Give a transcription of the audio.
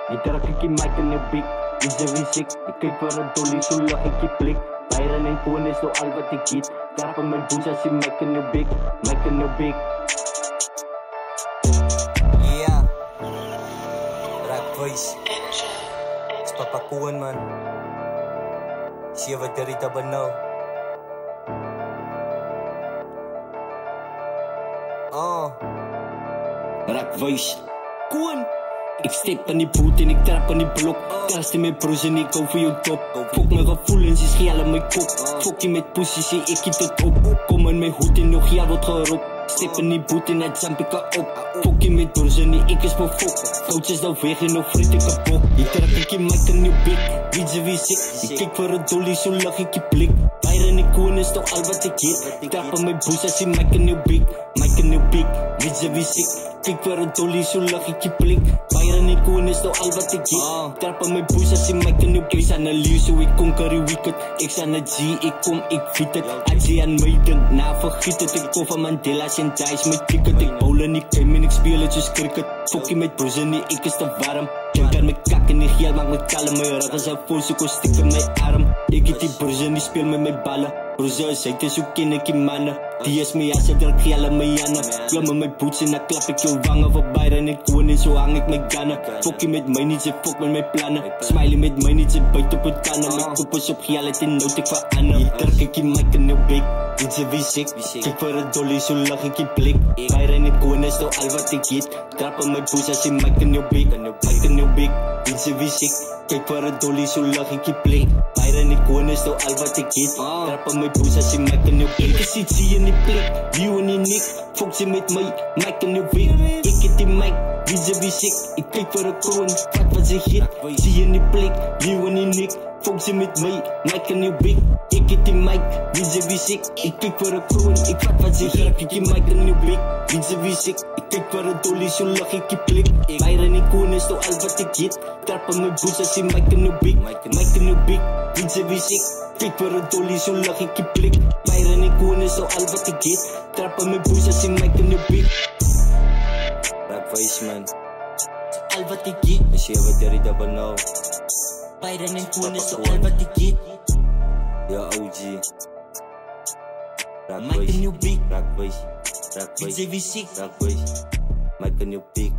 Ik trek ik in mic en een bik, is er wie sick. Ik kijk voor een dolly, zo lach ik je blik. Bayern en koen is zo al wat ik eet. Trappen mijn boes als je mic en een bik, mic en een bik. Yeah, Rap Voice. Is Papa Koen man. Zie je wat er iets hebben nou? Rap Voice. Koen. Ik step aan die boot en ik trap aan die blok. Kast in mijn broers en ik hou voor jou top. Fok mijn gevoelens, is geel aan mijn kop. Fok je met pussy, zie ik het tot op. Kom in mijn hoed en nog jaar wordt geropt. Step in die boot en het jump ik op. Fok je met broers en ik is voor fok. Coaches dan weg en nog friet ik kapot. Ik trap ik je mic en je bik. Weet je wie zit? Ik kijk voor een dolly, zo lach ik je blik. Bayern en koen is toch al wat ik eet. Ik trap aan mijn boes als je mic en je bik. Mic en je bik, weet je wie zit? Kijk voor een dolly, zo lach ik je blik. Bayern en koen is toch al wat ik eet. Trap aan mijn boes als je mic en je bik. Ik zijn een lief, zo ik conquer je wicked. Ik zijn een G, ik kom, ik fiet het. Adje aan meiden, na vergiet het. Ik kom van Mandela's en Dice met ticket. Ik bowlen, ik game en ik speel het dus cricket. Fokkie met broers en ik is te warm. Drink aan mijn kak en die geel maakt me kalm. Mijn ruggen zijn vol, zo kon stikken mijn arm. Ik heb die broers en die speel met mijn ballen. Broers uit is zo ken ik die mannen. Die is mijn jas, druk geel aan mijn jannen. Klom met mijn boots en dan klap ik je wangen. Voor Bayern en koen en zo hang ik mijn gannen. Fokkie met mij niet, ze fok met mijn plannen. Smiley met mij niet, ze bijt op het kannen. Mijn kop is op geel, het in nood ik van Anne. Druk ik je mic en je bik. Weet je wie sick? Kijk voor een dolly, zo lach ik je blik. Bayern en koen is toch al wat ik eet. Trap aan mijn boes als je mic en je bik. Mic en je bik, weet je wie sick? Kijk voor een dolly, zo lach ik je blik. Bayern en koen is toch al wat ik eet. Trap aan mijn boes als je mic en je bik. Ik zit zie in die blik, view en die nik. Fok ze met mij, mic en je bik. Ik heb die mic, weet je wie sick? Ik kijk voor een kroon, vat wat ze hit. Zie in die blik, view en die nik. Fok ze met mij, mic en je bik. Ik heb die mic, weet je wie sick? Ik kijk voor een kroon, ik vat wat ze hit. Ik heb mic en je bik, weet je wie sick? Ik kijk voor een dolly, zo lach ik je blik. Bayern en koen is toch al wat ik eet. Trap aan mijn boes als je mic en je bik. Mic en je bik, weet je wie sick? Kijk voor een dolly, zo lach ik je blik. Bayern en koen is toch al wat ik eet. Trap aan mijn boes als je mic en je bik. Rap Voice man. Al wat ik eet. Zie je wat er iets hebben nou? Bayern en koen is toch al wat ik eet. Ja OG. Rap Mic en je Voice. bik. Rap Voice. Rap Weet Voice. je wie sick? Rap Voice. Mic en je bik.